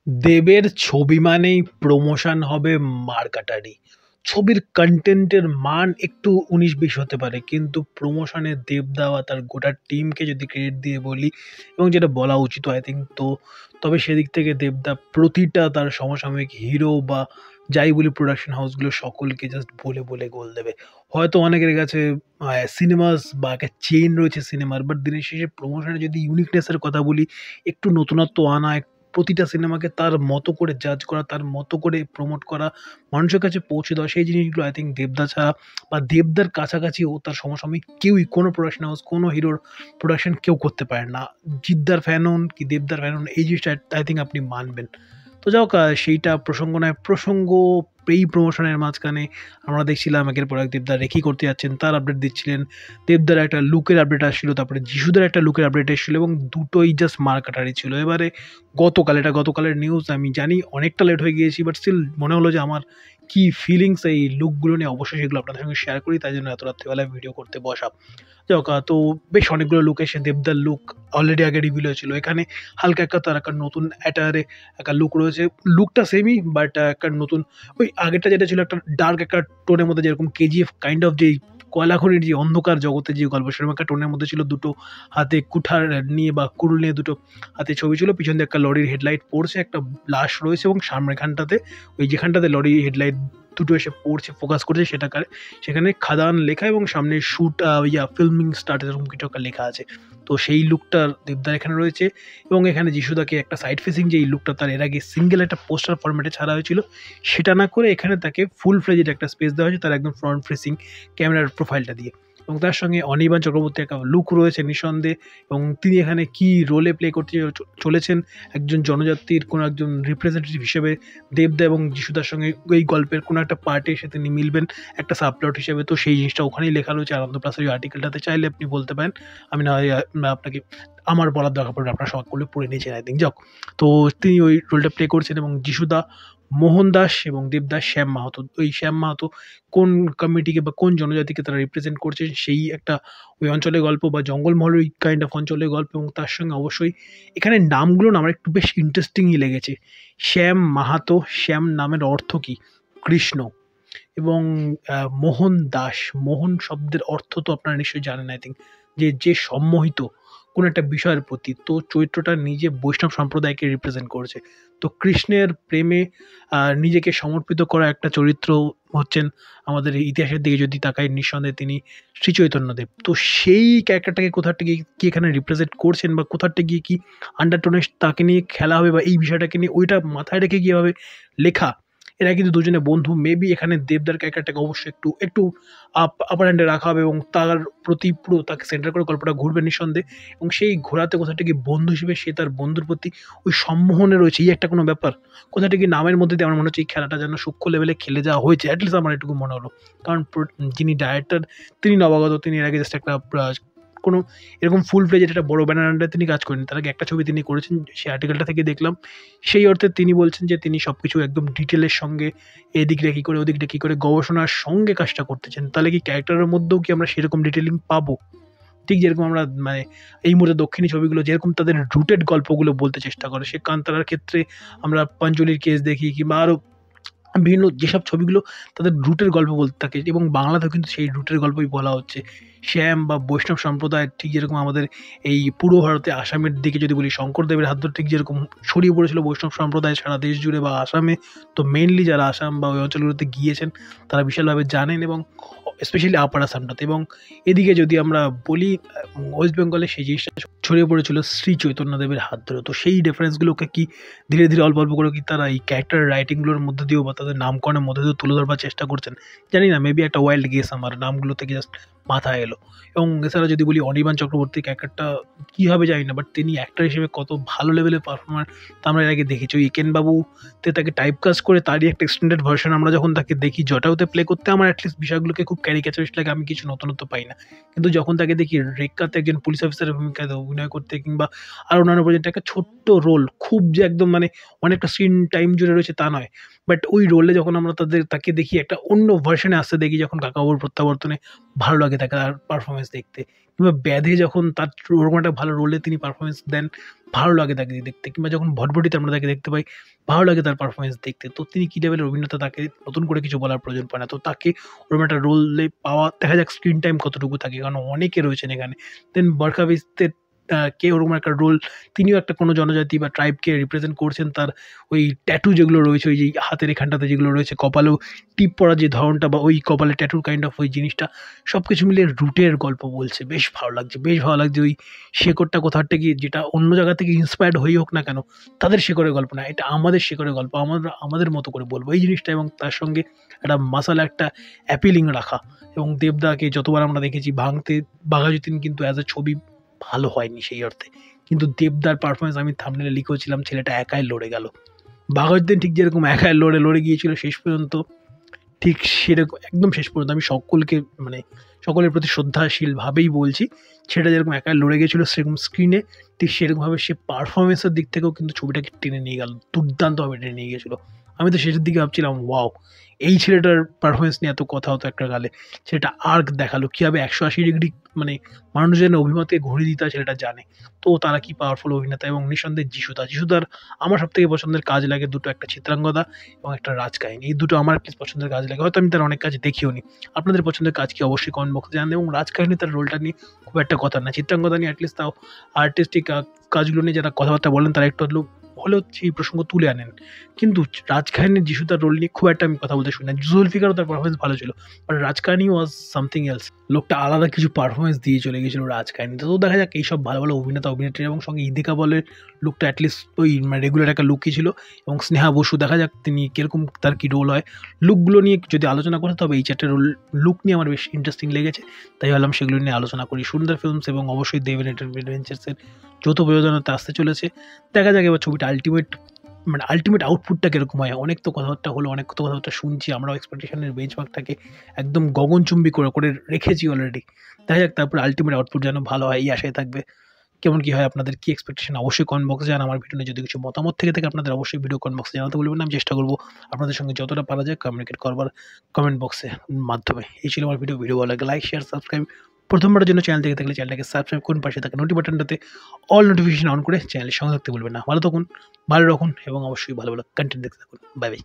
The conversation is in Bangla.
দেবের ছবি মানেই প্রমোশন হবে মারকাটারি। ছবির কনটেন্টের মান একটু ১৯-২০ হতে পারে, কিন্তু প্রমোশনে দেবদা বা তার গোটা টিমকে যদি ক্রেডিট দিয়ে বলি এবং যেটা বলা উচিত আই থিঙ্ক, তবে সেদিক থেকে দেবদা প্রতিটা তার সমসাময়িক হিরো বা যাই বলি প্রোডাকশন হাউসগুলো সকলকে জাস্ট বলে বলে গোল দেবে। হয়তো অনেকের কাছে সিনেমাস বা একটা চেইন রয়েছে সিনেমার, বাট দিনের শেষে প্রমোশনে যদি ইউনিকনেসের কথা বলি, একটু নতুনত্ব আনা, প্রতিটা সিনেমাকে তার মতো করে জাজ করা, তার মতো করে প্রমোট করা, মানুষের কাছে পৌঁছে দেওয়া, সেই জিনিসগুলো আই থিঙ্ক দেবদা ছাড়া বা দেবদার কাছাকাছি ও তার সমসাময়িক কেউই, কোনো প্রোডাকশন হাউস, কোনো হিরোর প্রোডাকশন কেউ করতে পারে না। জিদ্দার ফ্যান হন কি দেবদার ফ্যান হন, এই জিনিসটা আই থিঙ্ক আপনি মানবেন। তো যাই হোক, সেইটা প্রসঙ্গ নয়। প্রসঙ্গ এই প্রমোশনের মাঝখানে আমরা দেখছিলাম একের পর এক দেবদা রেকি করতে যাচ্ছেন, তার আপডেট দিচ্ছিলেন। দেবদার একটা লুকের আপডেট আসছিল, তারপরে যিশুদের একটা লুকের আপডেট এসেছিল এবং দুটোই জাস্ট মারকাটারি ছিল। এবারে গতকালের নিউজ, আমি জানি অনেকটা লেট হয়ে গিয়েছি, বাট স্টিল মনে হলো যে আমার কি ফিলিংস এই লুকগুলো নিয়ে অবশ্যই সেগুলো আপনাদের সঙ্গে শেয়ার করি, তাই জন্য এত রাত্রিবেলায় ভিডিও করতে বসা। যাই হোক, তো বেশ অনেকগুলো লুক এসে দেবদার লুক অলরেডি আগে রিভিল হয়েছিল। এখানে হালকা একটা তার একটা নতুন অ্যাটায়ারে একটা লুক রয়েছে। লুকটা সেমই, বাট একটা নতুন, ওই আগেরটা যেটা ছিল একটা ডার্ক একটা টোনের মধ্যে, যেরকম কেজিএফ কাইন্ড অফ যেই কয়লাখনির যে অন্ধকার জগতের যে গল্প, সেরকম একটা টোনের মধ্যে ছিল। দুটো হাতে কুঠার নিয়ে বা কুড়ুল নিয়ে দুটো হাতে ছবি ছিল, পিছন দিয়ে একটা লরির হেডলাইট পড়ছে, একটা লাশ রয়েছে এবং সামনেখানটাতে ওই যেখানটাতে লরির হেডলাইট দুটো এসে পড়ছে, ফোকাস করছে সেখানে খাদান লেখা এবং সামনে শুট ফিল্মিং স্টার্ট এরকম কিছু একটা লেখা আছে। তো সেই লুকটা দেবদার এখানে রয়েছে এবং এখানে যিশুদাকে একটা সাইড ফেসিং যে এই লুকটা তার এর আগে সিঙ্গেল একটা পোস্টার ফরম্যাটে ছাড়া হয়েছিল, সেটা না করে এখানে তাকে ফুল ফ্লেজেড একটা স্পেস দেওয়া হয়েছে তার একদম ফ্রন্ট ফেসিং ক্যামেরার প্রোফাইলটা দিয়ে। এবং তার সঙ্গে অনির্বাণ চক্রবর্তীর একটা লুক রয়েছে নিঃসন্দেহে, এবং তিনি এখানে কি রোলে প্লে করতে চলেছেন, একজন জনজাতির কোনো একজন রিপ্রেজেন্টেটিভ হিসেবে দেবদা এবং যিশুদার সঙ্গে এই গল্পের কোনো একটা পার্টে এসে তিনি মিলবেন একটা সাবপ্লট হিসেবে। তো সেই জিনিসটা ওখানেই লেখা রয়েছে আনন্দ প্লাসের ওই আর্টিকেলটাতে, চাইলে আপনি বলতে পারেন। আমি না হয় আপনাকে আমার বলার দরকার পড়বে, আপনারা সকলে পড়ে নিয়েছেন আই থিঙ্ক। যাক, তো তিনি ওই রোলটা প্লে করছেন এবং যিশুদা মোহন দাস এবং দেবদাস শ্যাম মাহাতো। ওই শ্যাম মাহাতো কোন কমিটিকে বা কোন জনজাতিকে তারা রিপ্রেজেন্ট করছে, সেই একটা ওই অঞ্চলের গল্প বা জঙ্গলমহলের ওই কাইন্ড অফ অঞ্চলের গল্প। এবং তার সঙ্গে অবশ্যই এখানে নামগুলো না আমার একটু বেশ ইন্টারেস্টিংই লেগেছে। শ্যাম মাহাতো, শ্যাম নামের অর্থ কি? কৃষ্ণ। এবং মোহন দাস, মোহন শব্দের অর্থ তো আপনারা নিশ্চয়ই জানেন আই থিঙ্ক, যে সম্মোহিত কোনো একটা বিষয়ের প্রতি। তো চরিত্রটা নিজে বৈষ্ণব সম্প্রদায়কে রিপ্রেজেন্ট করছে। তো কৃষ্ণের প্রেমে নিজেকে সমর্পিত করা একটা চরিত্র হচ্ছেন আমাদের এই ইতিহাসের দিকে যদি তাকাই, নিঃসন্দেহে তিনি শ্রী চৈতন্যদেব। তো সেই ক্যারেক্টারটাকে কোথাটা গিয়ে কি এখানে রিপ্রেজেন্ট করছেন বা কোথাটা গিয়ে কি আন্ডারটোনে তাকে নিয়ে খেলা হবে বা এই বিষয়টাকে নিয়ে ওইটা মাথায় রেখে কীভাবে লেখা। এরা কিন্তু দুজনে বন্ধু। মেবি এখানে দেবদার ক্যারেক্টারটাকে অবশ্যই একটু আপার হ্যান্ডে রাখা হবে এবং তার প্রতি পুরো তাকে সেন্টার করে গল্পটা ঘুরবে নিঃসন্দেহে। এবং সেই ঘোরাতে কোথাটা গিয়ে বন্ধু হিসেবে সে তার বন্ধুর প্রতি ওই সম্মোহনে রয়েছে, এই একটা কোনো ব্যাপার। কোথাটা গিয়ে নামের মধ্যে দিয়ে আমার মনে হচ্ছে এই খেলাটা যেন সূক্ষ্ম লেভেলে খেলে যাওয়া হয়েছে, অ্যাটলিস্ট আমার এটুকু মনে হলো। কারণ যিনি ডাইরেক্টর তিনি নবাগত, তিনি এর আগে জাস্ট একটা কোনো এরকম ফুল ফ্লেজেড একটা বড় ব্যানার আন্ডারে তিনি কাজ করেন। তার আগে একটা ছবি তিনি করেছেন, সেই আর্টিকেলটা থেকে দেখলাম। সেই অর্থে তিনি বলছেন যে তিনি সবকিছু একদম ডিটেলের সঙ্গে এদিকটা কী করে ওদিকটা কী করে গবেষণার সঙ্গে কাজটা করতেছেন। তাহলে কি ক্যারেক্টারের মধ্যেও কি আমরা সেরকম ডিটেলিং পাবো? ঠিক যেরকম আমরা মানে এই মুহূর্তে দক্ষিণী ছবিগুলো যেরকম তাদের রুটেড গল্পগুলো বলতে চেষ্টা করে, সে কান্তারার ক্ষেত্রে আমরা পাঞ্চলির কেস দেখি কিংবা আরও বিভিন্ন যেসব ছবিগুলো তাদের রুটের গল্প বলতে থাকে, এবং বাংলাতেও কিন্তু সেই রুটের গল্পই বলা হচ্ছে। শ্যাম বা বৈষ্ণব সম্প্রদায় ঠিক যেরকম আমাদের এই পূর্ব ভারতে আসামের দিকে যদি বলি, শঙ্করদেবের হাত ধরে ঠিক যেরকম ছড়িয়ে পড়েছিল বৈষ্ণব সম্প্রদায় সারা দেশ জুড়ে বা আসামে, তো মেইনলি যারা আসাম বা ওই অঞ্চলগুলোতে গিয়েছেন তারা বিশালভাবে জানেন, এবং স্পেশালি আপার আসামটাতে। এবং এদিকে যদি আমরা বলি ওয়েস্ট বেঙ্গলে সেই জিনিসটা ছড়িয়ে পড়েছিল শ্রী চৈতন্যদেবের হাত ধরে। তো সেই ডিফারেন্সগুলোকে কি ধীরে ধীরে অল্প অল্প করে কি তারা এই ক্যারেক্টার রাইটিংগুলোর মধ্যে দিয়েও বা তাদের নামকরণের মধ্যে দিয়েও তুলে ধরবার চেষ্টা করছেন? জানি না, মেবি একটা ওয়াইল্ড গেস আমার নামগুলো থেকে জাস্ট মাথায় এলো। এবং এছাড়া যদি বলি অনির্বাণ চক্রবর্তীর ক্যারেক্টারটা কী হবে জানি না, বাট তিনি অ্যাক্টর হিসেবে কত ভালো লেভেলের পারফর্মার তা আমরা এর আগে দেখেছি। ওই একেন বাবুতে তাকে টাইপ কাস্ট করে তারই একটা এক্সটেন্ডেড ভার্সন আমরা যখন তাকে দেখি জটায়ুতে প্লে করতে, আমার অ্যাটলিস্ট বিষয়গুলোকে খুব ক্যারিক্যাচারিস্ট লাগে, আমি কিছু নতুনত্ব পাই না। কিন্তু যখন তাকে দেখি রেক্কাতে একজন পুলিশ অফিসারের ভূমিকাতে অভিনয় করতে কিংবা আরও অন্যান্য পর্যন্ত একটা ছোট্ট রোল, খুব যে একদম মানে অনেকটা স্ক্রিন টাইম জুড়ে রয়েছে তা নয়, বাট ওই রোলে যখন আমরা তাকে দেখি একটা অন্য ভার্সনে আসতে দেখি যখন কাকাবাবুর প্রত্যাবর্তনে, ভালো লাগে। লাগে তাকে তার পারফরমেন্স দেখতে, কিংবা ব্যাধে যখন তার ওরকম একটা ভালো রোলে তিনি পারফরমেন্স দেন, ভালো লাগে তাকে দেখতে, কিংবা যখন ভটভটিতে আমরা তাকে দেখতে পাই, ভালো লাগে তার পারফরমেন্স দেখতে। তো তিনি কী লেভেলের অভিনেতা, তাকে নতুন করে কিছু বলার প্রয়োজন পড়ে না। তো তাকে ওরকম একটা রোলে পাওয়া, দেখা যাক স্ক্রিন টাইম কতটুকু থাকে, কারণ অনেকে রয়েছেন এখানে। দেন বরখা বিস্তের কে ওরকম একটা রোল, তিনিও একটা কোনো জনজাতি বা ট্রাইবকে রিপ্রেজেন্ট করছেন। তার ওই ট্যাটু যেগুলো রয়েছে, ওই যে হাতের এখানটাতে যেগুলো রয়েছে, কপালেও টিপ পড়ার যে ধরনটা বা ওই কপালে ট্যাটুর কাইন্ড অফ ওই জিনিসটা, সব কিছু মিলিয়ে রুটের গল্প বলছে। বেশ ভালো লাগছে, বেশ ভালো লাগছে। ওই শেকড়টা কোথাও থেকে, যেটা অন্য জায়গা থেকে ইন্সপায়ার্ড হই হোক না কেন, তাদের শেকড়ের গল্প না, এটা আমাদের শেকড়ের গল্প, আমরা আমাদের মতো করে বলবো এই জিনিসটা। এবং তার সঙ্গে একটা মাসালা, একটা অ্যাপিলিং রাখা। এবং দেবদাকে যতবার আমরা দেখেছি ভাঙতে, বাঘাযতীন কিন্তু অ্যাজ এ ছবি ভালো হয়নি সেই অর্থে, কিন্তু দেবদার পারফরমেন্স, আমি থাম্বনেলে লিখেছিলাম ছেলেটা একাই লড়ে গেল। বাঘাযতীন ঠিক যেরকম একাই লড়ে গিয়েছিল শেষ পর্যন্ত, ঠিক সেরকম একদম শেষ পর্যন্ত, আমি সকলকে মানে সকলের প্রতি শ্রদ্ধাশীলভাবেই বলছি, সেটা যেরকম একাই লড়ে গেছিলো সেরকম স্ক্রিনে, ঠিক সেরকমভাবে সে পারফরমেন্সের দিক থেকেও কিন্তু ছবিটাকে টেনে নিয়ে গেল, দুর্দান্তভাবে টেনে নিয়ে গেছিলো। আমি তো শেষের দিকে ভাবছিলাম, ওয়াও, এই ছেলেটার পারফরমেন্স নিয়ে এত কথা হতো একটা গালে, ছেলেটা আর্ক দেখালো কীভাবে 180 ডিগ্রি মানে মানুষজনের অভিমতকে ঘুরিয়ে দিতে হয় ছেলেটা জানে। তো তারা কি পাওয়ারফুল অভিনেতা। এবং নিঃসন্দেহে যিশুদার আমার সবথেকে পছন্দের কাজ লাগে দুটো, একটা চিত্রাঙ্গদা এবং একটা রাজকাহিনী। এই দুটো আমার অ্যাটলিস্ট পছন্দের কাজ লাগে। হয়তো আমি তার অনেক কাজ দেখিও নি। আপনাদের পছন্দের কাজ কি অবশ্যই কমেন্ট বক্সে জানান। এবং রাজকাহিনী, তার রোলটা নিয়ে খুব একটা কথা না, চিত্রাঙ্গদা নিয়ে অ্যাটলিস্ট তাও আর্টিস্টিক কাজগুলো নিয়ে যারা কথাবার্তা বলেন তারা একটু হলেও সেই প্রসঙ্গ তুলে আনেন। কিন্তু রাজকাহিনীর যিশুদার রোল নিয়ে খুব একটা আমি কথা বলতে শুনি না। জুলফিকারও তার পারফরমেন্স ভালো ছিল, but Rajkahini was something else. লোকটা আলাদা কিছু পারফরমেন্স দিয়ে চলে গেছিলো রাজকাহিনীতে। তো দেখা যাক এইসব ভালো ভালো অভিনেতা অভিনেত্রী, এবং সঙ্গে ইদিকা বলের লুকটা অ্যাটলিস্ট ওই মানে রেগুলার একটা লুকই ছিল। এবং স্নেহা বসু, দেখা যাক তিনি কীরকম, তার কী রোল হয়। লুকগুলো নিয়ে যদি আলোচনা করে, তবে এই চারটে লুক নিয়ে আমার বেশ ইন্টারেস্টিং লেগেছে, তাই ভাবলাম সেগুলো নিয়ে আলোচনা করি। সুন্দর ফিল্মস এবং অবশ্যই দেবেন এন্টারটেইনমেন্টসের যৌথ প্রযোজনাতে আসতে চলেছে। দেখা যাক এবার ছবিটা আলটিমেট আউটপুটটা কীরকম হয়। অনেক তো কথাবার্তা হলো, অনেক তো কথাবার্তা শুনছি, আমরাও এক্সপেকটেশনের বেঞ্চমার্কটাকে একদম গগনচুম্বী করে রেখেছি অলরেডি। দেখা যাক তারপরে আলটিমেট আউটপুট যেন ভালো হয়, এই আশায় থাকবে। কেমন কী হয়, আপনাদের কী এক্সপেকটেশন, অবশ্যই কমেন্ট বক্সে জানান। আমার ভিডিও নিয়ে যদি কিছু মতামত থেকে থাকে আপনাদের, অবশ্যই ভিডিও কমেন্ট বক্সে জানাতে বলবেন না। আমি চেষ্টা করবো আপনাদের সঙ্গে যতটা পারা যায় কমিউনিকেট করবার কমেন্ট বক্সের মাধ্যমে। এই ছিল আমার ভিডিও ভালো লাগে লাইক, শেয়ার, সাবস্ক্রাইব। প্রথমবারের জন্য চ্যানেল থেকে থাকলে চ্যানেলটাকে সাবস্ক্রাইব করুন, পাশে থাকা নোটি বাটনটাতে অল নোটিফিকেশন অন করে চ্যানেলের সঙ্গে থাকতে বলবেন না। ভালো থাকুন, ভালো রাখুন এবং অবশ্যই ভালো ভালো কন্টেন্ট দেখতে থাকুন। Bye bye.